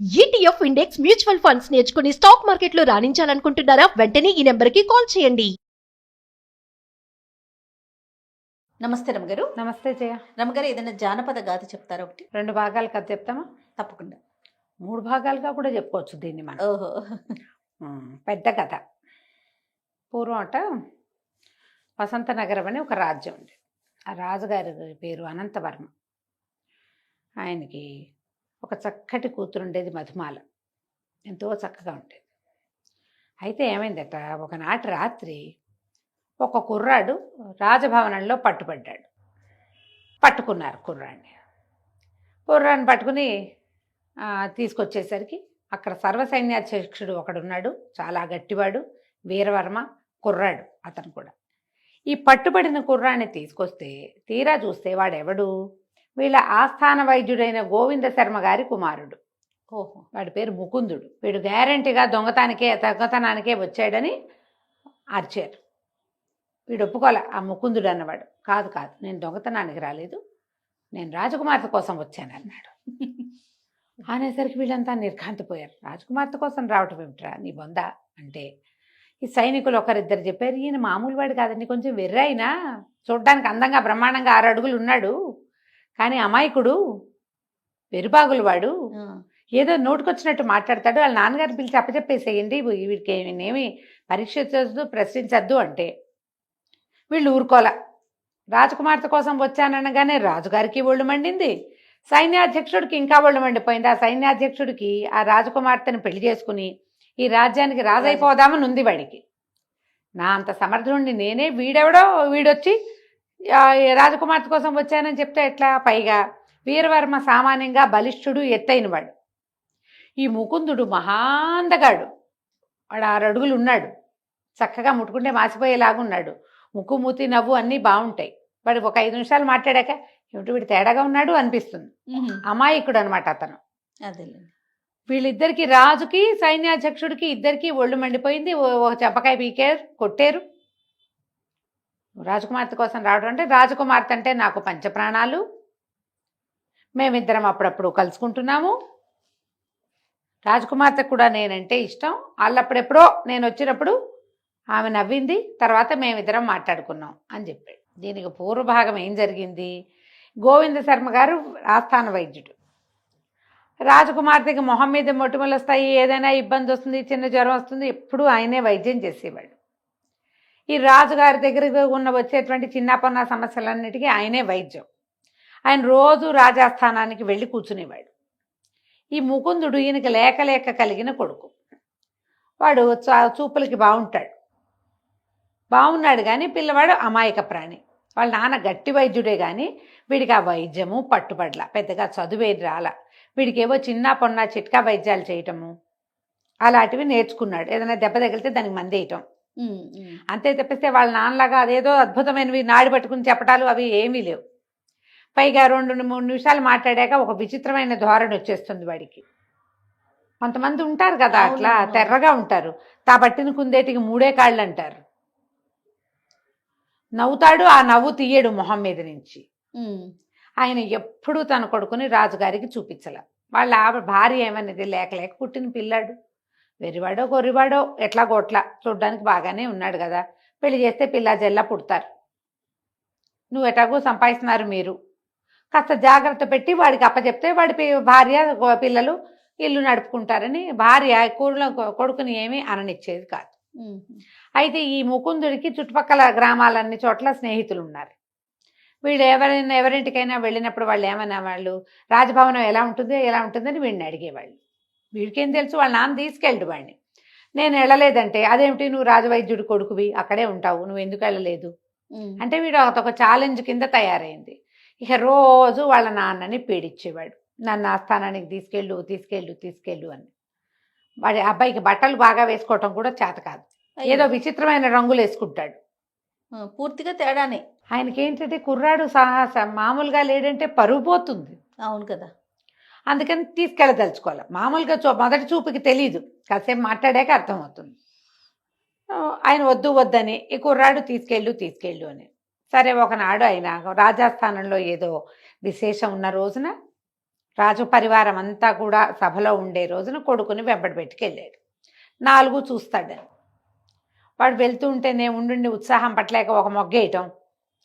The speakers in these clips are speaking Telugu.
ఈటీఎఫ్ ఇండెక్స్ మ్యూచువల్ ఫండ్స్ నేర్చుకుని స్టాక్ మార్కెట్లో రాణించాలనుకుంటున్నారా? వెంటనే ఈ నెంబర్కి కాల్ చేయండి. నమస్తే రమగారు. నమస్తే జయ. రమగారు, ఏదైనా జానపద గాథ చెప్తారా? ఒకటి 2 భాగాలు కథ చెప్తామా? తప్పకుండా. 3 భాగాలుగా కూడా చెప్పుకోవచ్చు దీన్ని మనం. ఓహో. పెద్ద కథ. పూర్వం అట వసంత నగరం అని ఒక రాజ్యం ఉంది. ఆ రాజుగారి పేరు అనంతవర్మ. ఆయనకి ఒక చక్కటి కూతురు ఉండేది, మధుమాల. ఎంతో చక్కగా ఉండేది. అయితే ఏమైందట, ఒకనాటి రాత్రి ఒక కుర్రాడు రాజభవనంలో పట్టుకున్నారు కుర్రాన్ని పట్టుకుని తీసుకొచ్చేసరికి అక్కడ సర్వసైన్యాధ్యక్షుడు ఒకడున్నాడు, చాలా గట్టివాడు, వీరవర్మ. కుర్రాడు అతను కూడా. ఈ పట్టుబడిన కుర్రాన్ని తీసుకొస్తే తీరా చూస్తే వాడెవడు, వీళ్ళ ఆస్థాన వైద్యుడైన గోవింద శర్మ గారి కుమారుడు. ఓహో. వాడి పేరు ముకుందుడు. వీడు గ్యారంటీగా దొంగతనానికే వచ్చాడని అరిచారు. వీడు ఒప్పుకోలే. ఆ ముకుందుడు అన్నవాడు, కాదు నేను దొంగతనానికి రాలేదు, నేను రాజకుమార్తె కోసం వచ్చాను అన్నాడు. అనేసరికి వీళ్ళంతా నిర్ఘాంతపోయారు. రాజకుమార్తె కోసం రావటం ఏమిట్రా నీ బొంద అంటే, ఈ సైనికులు ఒకరిద్దరు చెప్పారు, ఈయన మామూలు వాడు కాదండి, కొంచెం వెర్రైనా, చూడ్డానికి అందంగా బ్రహ్మాండంగా 6 అడుగులు ఉన్నాడు, కానీ అమాయకుడు, పెరుబాగులు వాడు, ఏదో నోటుకొచ్చినట్టు మాట్లాడతాడు, వాళ్ళ నాన్నగారిని పిలిచి అప్పచెప్పేసేయండి, వీడికి నేనేమి పరీక్షించద్దు, ప్రశ్నించద్దు అంటే వీళ్ళు ఊరుకోల. రాజకుమార్తె కోసం వచ్చాననగానే రాజుగారికి ఒళ్ళు మండింది, సైన్యాధ్యక్షుడికి ఇంకా ఒళ్ళు మండిపోయింది. ఆ సైన్యాధ్యక్షుడికి ఆ రాజకుమార్తెను పెళ్లి చేసుకుని ఈ రాజ్యానికి రాజైపోదామని ఉంది వాడికి. నా అంత సమర్థుడిని నేనే, వీడొచ్చి రాజకుమార్తె కోసం వచ్చానని చెప్తే ఎట్లా? పైగా వీరవర్మ సామాన్యంగా బలిష్ఠుడు, ఎత్తైనవాడు. ఈ ముకుందుడు మహాందగాడు, వాడు 6 అడుగులు ఉన్నాడు, చక్కగా ముట్టుకుంటే మాసిపోయేలాగా ఉన్నాడు, ముక్కు మూతి నవ్వు అన్నీ బాగుంటాయి. వాడు ఒక 5 నిమిషాలు మాట్లాడాక ఏమిటి వీడు తేడాగా ఉన్నాడు అనిపిస్తుంది. అమాయకుడు అనమాట అతను. అదేలేండి. వీళ్ళిద్దరికి, రాజుకి సైన్యాధ్యక్షుడికి ఇద్దరికి ఒళ్ళు మండిపోయింది. ఒక చెంపకాయ పీకారు, కొట్టారు. రాజకుమార్తె కోసం రావడం అంటే, రాజకుమార్తె అంటే నాకు పంచప్రాణాలు, మేమిద్దరం అప్పుడప్పుడు కలుసుకుంటున్నాము, రాజకుమార్తె కూడా నేనంటే ఇష్టం, వాళ్ళప్పుడెప్పుడో నేను వచ్చినప్పుడు ఆమె నవ్వింది, తర్వాత మేమిద్దరం మాట్లాడుకున్నాం అని చెప్పాడు. దీనికి పూర్వభాగం ఏం జరిగింది, గోవింద శర్మ గారు ఆస్థాన వైద్యుడు. రాజకుమార్తెకి మొహం మీద మొటిమలు వస్తాయి, ఏదైనా ఇబ్బంది వస్తుంది, చిన్న జ్వరం వస్తుంది, ఎప్పుడూ ఆయనే వైద్యం చేసేవాడు. ఈ రాజుగారి దగ్గర వచ్చేటువంటి చిన్నపన్న సమస్యలన్నిటికీ ఆయనే వైద్యం. ఆయన రోజు రాజాస్థానానికి వెళ్ళి కూర్చునేవాడు. ఈ ముకుందుడు ఈయనకి లేక కలిగిన కొడుకు. వాడు చూపులకి బాగున్నాడు కానీ పిల్లవాడు అమాయక ప్రాణి. వాళ్ళ నాన్న గట్టి వైద్యుడే కానీ వీడికి ఆ వైద్యము పట్టుబడలా, పెద్దగా చదువేది రాల. వీడికేవో చిన్న పొన్న చిట్కా వైద్యాలు చేయటము అలాంటివి నేర్చుకున్నాడు. ఏదైనా దెబ్బ తగిలితే దానికి మందేయటం, అంతే తప్పిస్తే వాళ్ళ నాన్నలాగా అదేదో అద్భుతమైనవి నాడి పట్టుకుని చెప్పటాలు అవి ఏమీ లేవు. పైగా 2-3 నిమిషాలు మాట్లాడాక ఒక విచిత్రమైన ధోరణి వచ్చేస్తుంది వాడికి. కొంతమంది ఉంటారు కదా అట్లా తెర్రగా ఉంటారు, తా పట్టిన కుందేటికి 3 కాళ్ళు అంటారు. నవ్వుతాడు, ఆ నవ్వు తీయడు మొహం మీద నుంచి. ఆయన ఎప్పుడూ తన కొడుకుని రాజుగారికి చూపించల. వాళ్ళ భార్య ఏమనేది, లేక పుట్టిన పిల్లాడు, వెరివాడో గొర్రివాడో ఎట్లా గోట్లా చూడ్డానికి బాగానే ఉన్నాడు కదా, పెళ్లి చేస్తే పిల్ల జల్లా పుడతారు, నువ్వు ఎటాగో సంపాదిస్తున్నారు, మీరు కాస్త జాగ్రత్త పెట్టి వాడికి అప్పచెప్తే వాడి భార్య పిల్లలు ఇల్లు నడుపుకుంటారని భార్య కొడుకుని ఏమీ అననిచ్చేది కాదు. అయితే ఈ ముకుందుడికి చుట్టుపక్కల గ్రామాలన్ని చోట్ల స్నేహితులు ఉన్నారు. వీళ్ళు ఎవరింటికైనా వెళ్ళినప్పుడు వాళ్ళు ఏమన్నా, వాళ్ళు రాజభవనం ఎలా ఉంటుందని వీడిని అడిగేవాళ్ళు. వీడికేం తెలుసు, వాళ్ళ నాన్న తీసుకెళ్ళడు వాడిని. నేను వెళ్ళలేదంటే, అదేమిటి నువ్వు రాజవైద్యుడు కొడుకువి, అక్కడే ఉంటావు, నువ్వు ఎందుకు వెళ్ళలేదు అంటే, వీడు ఒక ఛాలెంజ్ కింద తయారైంది. ఇక రోజు వాళ్ళ నాన్నని పీడించేవాడు, నన్ను ఆస్థానానికి తీసుకెళ్ళు అని. వాడి అబ్బాయికి బట్టలు బాగా వేసుకోవటం కూడా చేత కాదు, ఏదో విచిత్రమైన రంగులు వేసుకుంటాడు, పూర్తిగా తేడానే. ఆయనకేంటంటే కుర్రాడు మామూలుగా లేడంటే పరువు పోతుంది. అవును కదా, అందుకని తీసుకెళ్ళదలుచుకోవాలి. మామూలుగా మొదటి చూపుకి తెలీదు, కాసేపు మాట్లాడాక అర్థమవుతుంది. ఆయన వద్దని ఈ కుర్రాడు తీసుకెళ్ళు అని. సరే, ఒకనాడు ఆయన రాజాస్థానంలో ఏదో విశేషం ఉన్న రోజున రాజు పరివారం అంతా కూడా సభలో ఉండే రోజున కొడుకుని వెంబడి పెట్టుకెళ్ళాడు. 4 చూస్తాడని. వాడు వెళ్తూ ఉంటేనే ఉండి ఉత్సాహం పట్టలేక ఒక మొగ్గేయటం,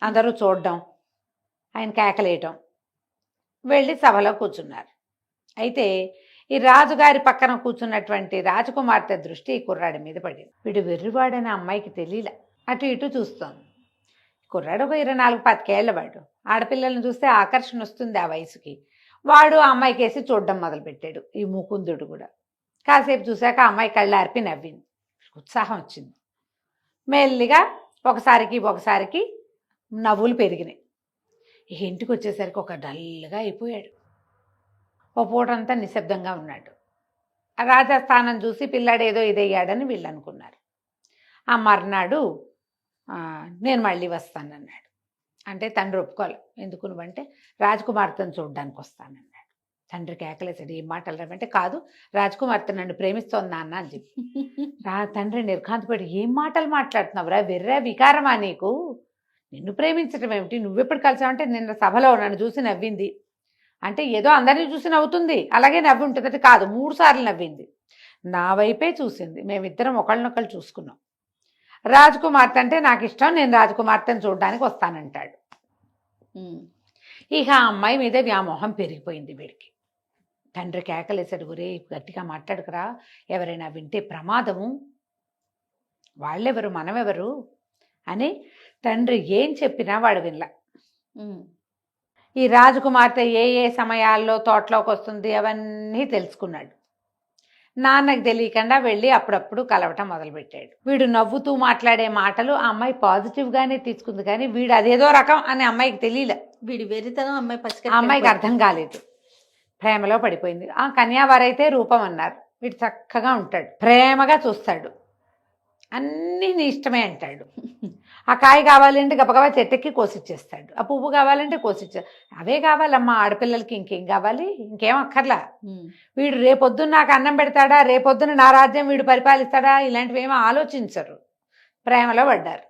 అందరూ చూడడం, ఆయన కేకలేయటం, వెళ్ళి సభలో కూర్చున్నారు. అయితే ఈ రాజుగారి పక్కన కూర్చున్నటువంటి రాజకుమార్తె దృష్టి ఈ కుర్రాడి మీద పడింది. వీడు వెర్రివాడని అమ్మాయికి తెలియలే. అటు ఇటు చూస్తోంది. కుర్రాడు ఒక 24-25 ఏళ్ల వాడు. ఆడపిల్లల్ని చూస్తే ఆకర్షణ వస్తుంది ఆ వయసుకి. వాడు ఆ అమ్మాయికి వేసి చూడడం మొదలుపెట్టాడు. ఈ ముకుందుడు కూడా కాసేపు చూశాక ఆ అమ్మాయి కళ్ళార్పి నవ్వింది. ఉత్సాహం వచ్చింది. మెల్లిగా ఒకసారికి నవ్వులు పెరిగినాయి. ఇక ఇంటికి వచ్చేసరికి ఒక డల్గా అయిపోయాడు. ఓ పూటంతా నిశ్శబ్దంగా ఉన్నాడు. ఆ రాజస్థానం చూసి పిల్లాడేదో ఇదయ్యాడని వీళ్ళు అనుకున్నారు. ఆ మర్నాడు నేను మళ్ళీ వస్తానన్నాడు. అంటే తండ్రి ఒప్పుకోవాలి. ఎందుకు నువ్వంటే రాజకుమార్తెను చూడడానికి వస్తానన్నాడు. తండ్రి కేకలేసాడు, ఏం మాటలు రావంటే, కాదు రాజకుమార్తె నన్ను ప్రేమిస్తోంది నాన్న అని చెప్పి. తండ్రి నిర్ఘాంతపడి, ఏం మాటలు మాట్లాడుతున్నావురా, వెర్రా వికారమా నీకు? నిన్ను ప్రేమించడం ఏమిటి, నువ్వెప్పుడు కలిసావంటే నిన్న సభలో నన్ను చూసి నవ్వింది. అంటే ఏదో అందరినీ చూసి నవ్వుతుంది, అలాగే నవ్వి ఉంటుంది. అంటే కాదు, 3 సార్లు నవ్వింది. నా వైపే చూసింది. మేమిద్దరం ఒకళ్ళనొకళ్ళు చూసుకున్నాం. రాజకుమార్తె అంటే నాకు ఇష్టం, నేను రాజకుమార్తెను చూడడానికి వస్తానంటాడు. ఇక ఆ అమ్మాయి మీద వ్యామోహం పెరిగిపోయింది వీడికి. తండ్రి కేకలేసాడు, ఒరే గట్టిగా మాట్లాడుకురా, ఎవరైనా వింటే ప్రమాదము, వాళ్ళెవరు మనమెవరు అని తండ్రి ఏం చెప్పినా వాడు వినలా. ఈ రాజకుమార్తె ఏ ఏ సమయాల్లో తోటలోకి వస్తుంది అవన్నీ తెలుసుకున్నాడు. నాన్నకి తెలియకుండా వెళ్ళి అప్పుడప్పుడు కలవటం మొదలుపెట్టాడు. వీడు నవ్వుతూ మాట్లాడే మాటలు ఆ అమ్మాయి పాజిటివ్గానే తీసుకుంది, కానీ వీడు అదేదో రకం అని అమ్మాయికి తెలియలే. వీడి వెరితనం అమ్మాయికి అర్థం కాలేదు. ప్రేమలో పడిపోయింది. ఆ కన్యావారైతే రూపం అన్నారు. వీడు చక్కగా ఉంటాడు, ప్రేమగా చూస్తాడు, అన్నీ నీ ఇష్టమే అంటాడు. ఆ కాయ కావాలంటే గబగబా చెట్టెక్కి కోసిచ్చేస్తాడు, ఆ పువ్వు కావాలంటే కోసిచ్చాడు. అవే కావాలమ్మా ఆడపిల్లలకి, ఇంకేం కావాలి, ఇంకేం అక్కర్లా. వీడు రేపొద్దున నాకు అన్నం పెడతాడా, రేపొద్దున నా రాజ్యం వీడు పరిపాలిస్తాడా, ఇలాంటివి ఏమో ఆలోచించరు. ప్రేమలో పడ్డారు.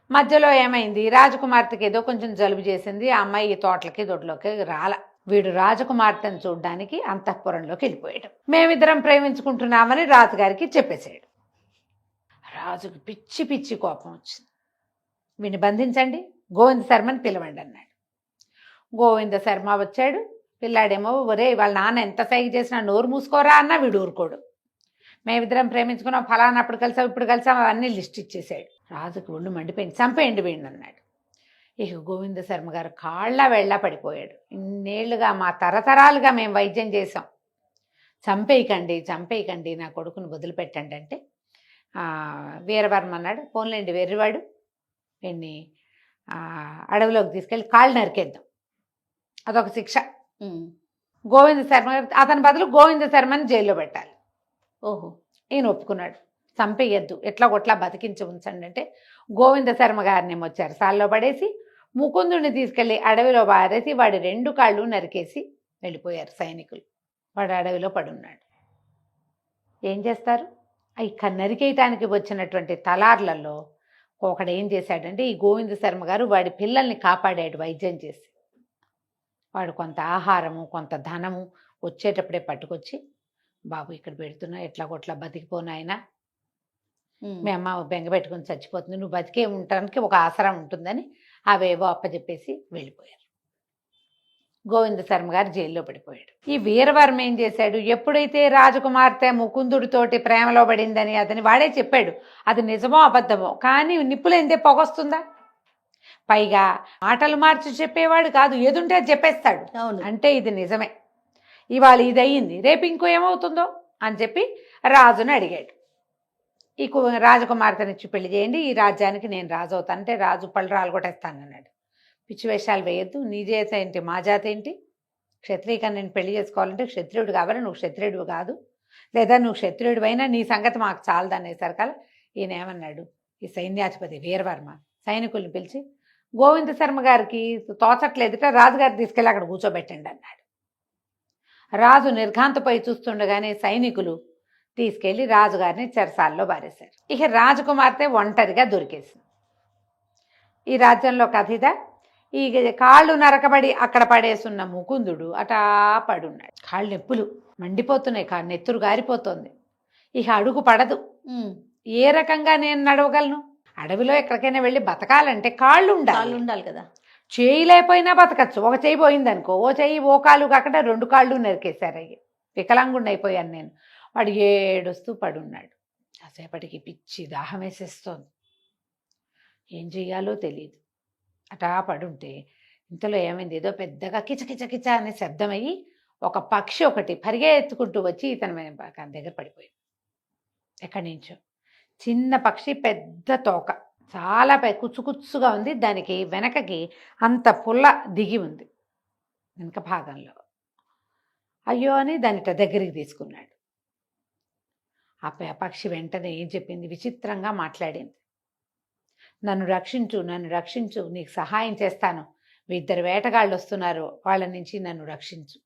మధ్యలో ఏమైంది, రాజకుమార్తెకి ఏదో కొంచెం జలుబు చేసింది. ఆ అమ్మాయి తోటలకి దొడ్లోకి రాల. వీడు రాజకుమార్తెను చూడ్డానికి అంతఃపురంలోకి వెళ్ళిపోయాడు. మేమిద్దరం ప్రేమించుకుంటున్నామని రాజుగారికి చెప్పేశాడు. రాజుకు పిచ్చి పిచ్చి కోపం వచ్చింది. వీడిని బంధించండి, గోవింద శర్మని పిలవండి అన్నాడు. గోవింద శర్మ వచ్చాడు. పిల్లాడేమో, ఒరే వాళ్ళ నాన్న ఎంత సైగ చేసినా నోరు మూసుకోరా అన్నా వీడు ఊరుకోడు. మేమిద్దరం ప్రేమించుకున్నాం, ఫలానప్పుడు కలిసాం, ఇప్పుడు కలిసాం, అవన్నీ లిస్ట్ ఇచ్చేసాడు. రాజుకు ఒళ్ళు మండిపోయింది. చంపేయండి వీడిని అన్నాడు. ఇక గోవింద శర్మ గారు కాళ్ళ వెళ్ళా పడిపోయాడు. ఇన్నేళ్లుగా మా తరతరాలుగా మేము వైద్యం చేసాం, చంపేయకండి, నా కొడుకుని వదిలిపెట్టండి అంటే వీరవర్మ అన్నాడు, పోన్లేండి వెర్రివాడు, వీడిని అడవిలోకి తీసుకెళ్ళి కాళ్ళు నరికేద్దాం, అదొక శిక్ష. గోవింద శర్మ గారు, అతని బదులు గోవింద శర్మని జైల్లో పెట్టాలి. ఓహో, ఈయన ఒప్పుకున్నాడు. చంపేయద్దు, ఎట్లా కొట్లా బతికించి ఉంచండి అంటే గోవింద శర్మ గారిని వచ్చారు సాల్లో పడేసి, ముకుందుడిని తీసుకెళ్ళి అడవిలో బారేసి వాడి 2 కాళ్ళు నరికేసి వెళ్ళిపోయారు సైనికులు. వాడు అడవిలో పడున్నాడు. ఏం చేస్తారు? నరికేయటానికి వచ్చినటువంటి తలార్లలో ఒకడు ఏం చేశాడంటే, ఈ గోవింద శర్మ గారు వాడి పిల్లల్ని కాపాడాడు వైద్యం చేసి. వాడు కొంత ఆహారము, కొంత ధనము వచ్చేటప్పుడే పట్టుకొచ్చి, బాబు ఇక్కడ పెడుతున్నా, ఎట్లా కొట్లా బతికిపోనాయన, మీ అమ్మ బెంగ పెట్టుకుని చచ్చిపోతుంది, నువ్వు బతికే ఉండటానికి ఒక ఆసరా ఉంటుందని అవేవో అప్పచెప్పేసి వెళ్ళిపోయారు. గోవింద శర్మ గారు జైల్లో పడిపోయాడు. ఈ వీరవర్మ ఏం చేశాడు, ఎప్పుడైతే రాజకుమార్తె ముకుందుడితోటి ప్రేమలో పడిందని అతని వాడే చెప్పాడు, అది నిజమో అబద్ధమో, కానీ నిప్పులేందే పొగొస్తుందా? పైగా మాటలు మార్చి చెప్పేవాడు కాదు, ఏదుంటే అది చెప్పేస్తాడు. అంటే ఇది నిజమే, ఇవాళ ఇది అయ్యింది, రేపు ఇంకో ఏమవుతుందో అని చెప్పి రాజుని అడిగాడు. ఈ రాజకుమార్తెనిచ్చి పెళ్లి చేయండి, ఈ రాజ్యానికి నేను రాజు అవుతాను అంటే రాజు పళ్ళు రాలగొట్టేస్తానన్నాడు. పిచ్చి వేషాలు వేయద్దు, నీ జాతి ఏంటి మా జాతి ఏంటి, క్షత్రియుగా నేను పెళ్లి చేసుకోవాలంటే క్షత్రియుడు కావాలి, నువ్వు క్షత్రియుడు కాదు, లేదా నువ్వు క్షత్రియుడు అయినా నీ సంగతి మాకు చాలదు అనేసరికల్ ఈయన ఏమన్నాడు, ఈ సైన్యాధిపతి వీరవర్మ సైనికుల్ని పిలిచి, గోవింద శర్మ గారికి తోచట్లేదుట, రాజుగారు తీసుకెళ్ళి అక్కడ కూర్చోబెట్టండి అన్నాడు. రాజు నిర్ఘాంతపై చూస్తుండగానే సైనికులు తీసుకెళ్లి రాజుగారిని చెరసాల్లో బారేశారు. ఇక రాజకుమార్తె ఒంటరిగా దొరికేసింది. ఈ రాజ్యంలో కథ ఇదా. ఈ కాళ్ళు నరకబడి అక్కడ పడేసున్న ముకుందుడు అటా పడున్నాడు. కాళ్ళు నొప్పులు మండిపోతున్నాయి, నెత్తురు గారిపోతుంది. ఇక అడుగు పడదు. ఉమ్. ఏ రకంగా నేను నడవగలను? అడవిలో ఎక్కడికైనా వెళ్ళి బతకాలంటే కాళ్ళు కాళ్ళు ఉండాలి. ఉండాలి కదా. చేయి లేకపోయినా బతకచ్చు. ఒక చేయి పోయిందనుకో, ఓ చెయ్యి ఓ కాలు కాకుండా 2 కాళ్ళు నరికేశారు. అయ్యి వికలాంగుండి అయిపోయాను నేను. వాడు ఏడుస్తూ పడున్నాడు. కాసేపటికి పిచ్చి దాహం వేసేస్తోంది. ఏం చెయ్యాలో తెలియదు. అటా పడుంటే ఇంతలో ఏమైంది, ఏదో పెద్దగా కిచకిచ కిచ అనే శబ్దం అయ్యి ఒక పక్షి ఒకటి పరిగెత్తుకుంటూ వచ్చి ఇతని దగ్గర పడిపోయింది. ఎక్కడి నుంచో చిన్న పక్షి, పెద్ద తోక, చాలా కుచ్చుకుచ్చుగా ఉంది. దానికి వెనకకి అంత పుల్ల దిగి ఉంది వెనక భాగంలో. అయ్యో అని దాని దగ్గరికి తీసుకున్నాడు. ఆ పక్షి వెంటనే ఏం చెప్పింది, విచిత్రంగా మాట్లాడింది. నన్ను రక్షించు, నన్ను రక్షించు, నీకు సహాయం చేస్తాను, 2 వేటగాళ్ళు వస్తున్నారు, వాళ్ళ నుంచి నన్ను రక్షించు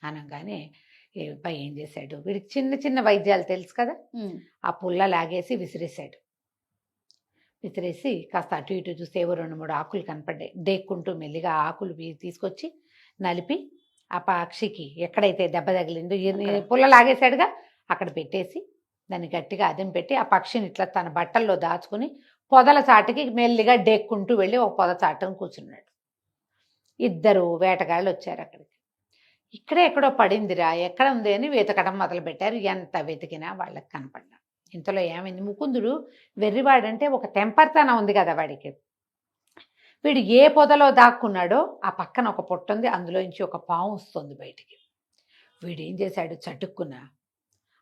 అనగానే ఏం చేశాడు, వీడికి చిన్న చిన్న వైద్యాలు తెలుసు కదా, ఆ పుల్ల లాగేసి విసిరేశాడు. విసిరేసి కాస్త అటు ఇటు చూస్తే ఏవో 2-3 ఆకులు కనపడ్డాయి. డేక్కుంటూ మెల్లిగా ఆకులు తీసుకొచ్చి నలిపి ఆ పక్షికి ఎక్కడైతే దెబ్బ తగిలిందో, పుల్ల లాగేశాడుగా, అక్కడ పెట్టేసి దాన్ని గట్టిగా అదం పెట్టి ఆ పక్షిని ఇట్లా తన బట్టల్లో దాచుకుని పొదల చాటుకి మెల్లిగా డేక్కుంటూ వెళ్ళి ఒక పొద చాటును కూర్చున్నాడు. 2 వేటగాళ్ళు వచ్చారు అక్కడికి. ఇక్కడే ఎక్కడో పడిందిరా, ఎక్కడ ఉంది అని వెతకడం మొదలుపెట్టారు. ఎంత వెతికినా వాళ్ళకి కనపడ్డా. ఇంతలో ఏమైంది, ముకుందుడు వెర్రివాడంటే ఒక టెంపర్తనం ఉంది కదా వాడికి. వీడు ఏ పొదలో దాక్కున్నాడో ఆ పక్కన ఒక పొట్ట ఉంది, అందులోంచి ఒక పాము వస్తుంది బయటికి. వీడు ఏం చేశాడు, చటుక్కున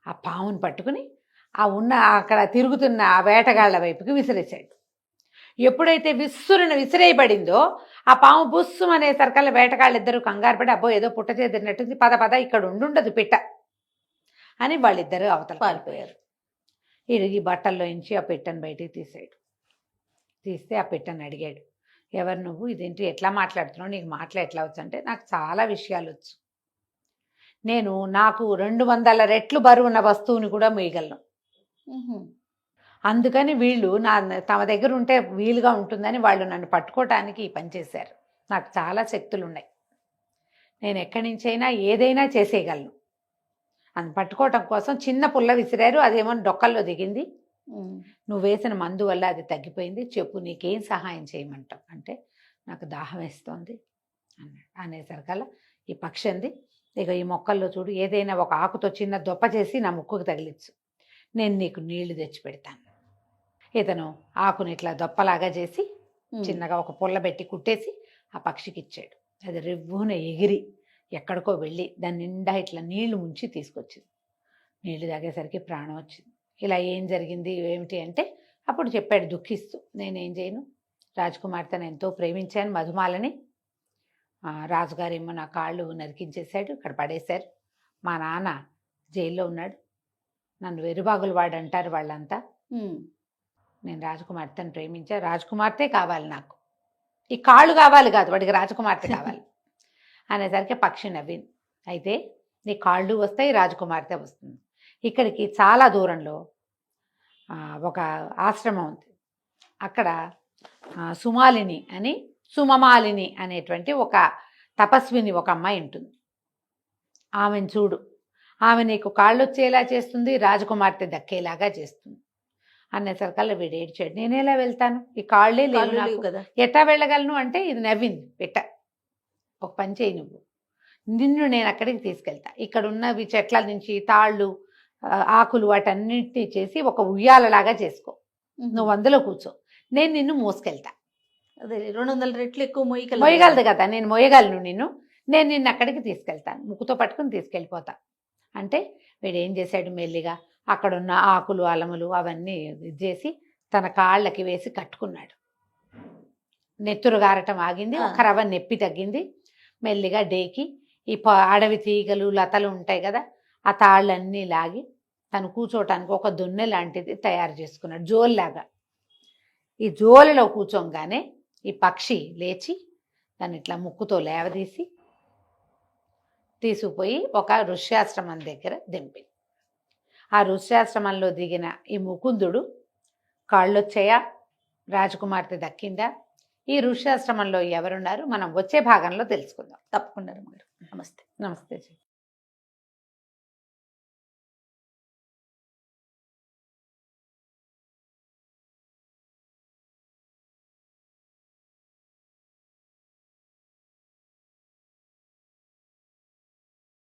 ఆ పాముని పట్టుకుని అక్కడ తిరుగుతున్న ఆ వేటగాళ్ల వైపుకి విసిరేశాడు. ఎప్పుడైతే విసిరేయబడిందో ఆ పాము బుస్సు అనేసరికల్లా వేటగాళ్ళు 2 కంగారు పడి, అబ్బో ఏదో పుట్ట చేదిరినట్టుంది, పద ఇక్కడ ఉండుండదు పిట్ట అని వాళ్ళిద్దరూ అవతల పారిపోయారు. ఈ బట్టల్లో నుంచి ఆ పిట్టను బయటికి తీస్తే ఆ పిట్టను అడిగాడు, ఎవరు నువ్వు, ఇదేంటి ఎట్లా మాట్లాడుతున్నావు, నీకు మాటలు ఎట్లా వచ్చు అంటే, నాకు చాలా విషయాలు వచ్చు, నాకు 200 రెట్లు బరువున్న వస్తువుని కూడా మోయగలను, అందుకని వీళ్ళు తమ దగ్గర ఉంటే వీలుగా ఉంటుందని వాళ్ళు నన్ను పట్టుకోవటానికి ఈ పని చేశారు. నాకు చాలా శక్తులు ఉన్నాయి, నేను ఎక్కడి నుంచైనా ఏదైనా చేసేయగలను. పట్టుకోవటం కోసం చిన్న పుల్ల విసిరారు, అదేమో డొక్కల్లో దిగింది, నువ్వు వేసిన మందు వల్ల అది తగ్గిపోయింది, చెప్పు నీకేం సహాయం చేయమంటావు అంటే, నాకు దాహం వేస్తోంది అన్నాడు. అనేసరికల్లా ఈ పక్షి అంది, ఇక ఈ మొక్కల్లో చూడు, ఏదైనా ఒక ఆకుతో చిన్న దొప్ప చేసి నా ముక్కుకు తగిలించు, నేను నీకు నీళ్లు తెచ్చి పెడతాను. ఇతను ఆకుని ఇట్లా దొప్పలాగా చేసి చిన్నగా ఒక పుల్ల పెట్టి కుట్టేసి ఆ పక్షికి ఇచ్చాడు. అది రివ్వున ఎగిరి ఎక్కడికో వెళ్ళి దాని నిండా ఇట్లా నీళ్లు ముంచి తీసుకొచ్చింది. నీళ్లు తాగేసరికి ప్రాణం వచ్చింది. ఇలా ఏం జరిగింది ఏమిటి అంటే, అప్పుడు చెప్పాడు దుఃఖిస్తూ, నేనేం చేయను, రాజకుమార్తెను ఎంతో ప్రేమించాను మధుమాలని, రాజుగారేమో నా కాళ్ళు నరికించేశాడు, ఇక్కడ పడేశారు, మా నాన్న జైల్లో ఉన్నాడు, నన్ను వెరుబాగులు వాడంటారు వాళ్ళంతా, నేను రాజకుమార్తెను ప్రేమించా, రాజకుమార్తె కావాలి నాకు, ఈ కాళ్ళు కావాలి కాదు, వాడికి రాజకుమార్తె కావాలి అనేసరికి పక్షి నవ్వింది. అయితే నీ కాళ్ళు వస్తాయి, రాజకుమార్తె వస్తుంది. ఇక్కడికి చాలా దూరంలో ఒక ఆశ్రమం ఉంది, అక్కడ సుమమాలిని అనేటువంటి ఒక తపస్విని ఒక అమ్మాయి ఉంటుంది, ఆమెను చూడు, ఆమె నీకు కాళ్ళు వచ్చేలా చేస్తుంది, రాజకుమార్తె దక్కేలాగా చేస్తుంది అనేసరికల్లా వీడు ఏడ్చాడు. నేనేలా వెళ్తాను, ఈ కాళ్ళే లేవు కదా, ఎట్టా వెళ్ళగలను అంటే, ఇది నవ్వింది పిట్ట, ఒక పని చేయి, నిన్ను నేను అక్కడికి తీసుకెళ్తా, ఇక్కడ ఉన్నవి చెట్ల నుంచి తాళ్ళు ఆకులు వాటన్నిటినీ చేసి ఒక ఉయ్యాలలాగా చేసుకో, నువ్వు అందులో కూర్చో, నేను నిన్ను మోసుకెళ్తా. అదే 200 రెట్లు ఎక్కువ మోయగలదు కదా, నేను మోయగలను నేను నిన్ను అక్కడికి తీసుకెళ్తాను, ముక్కుతో పట్టుకుని తీసుకెళ్ళిపోతా అంటే, వీడు ఏం చేశాడు, మెల్లిగా అక్కడున్న ఆకులు అలములు అవన్నీ ఇది చేసి తన కాళ్ళకి వేసి కట్టుకున్నాడు. నెత్తురు గారటం ఆగింది, ఒక రవ్వ నొప్పి తగ్గింది. మెల్లిగా డేకి ఈ అడవి తీగలు లతలు ఉంటాయి కదా, ఆ తాళ్ళన్నీ లాగి తను కూర్చోటానికి ఒక దొన్నె లాంటిది తయారు చేసుకున్నాడు, జోల్లాగా. ఈ జోలలో కూర్చోగానే ఈ పక్షి లేచి దాన్ని ఇట్లా ముక్కుతో లేవదీసి తీసుకుపోయి ఒక ఋష్యాశ్రమం దగ్గర దింపింది. ఆ ఋష్యాశ్రమంలో దిగిన ఈ ముకుందుడు, కాళ్ళొచ్చాయా, రాజకుమార్తె దక్కిందా, ఈ ఋష్యాశ్రమంలో ఎవరున్నారు మనం వచ్చే భాగంలో తెలుసుకుందాం. తప్పకుండా రమ్మగారు. నమస్తే. నమస్తే జీ.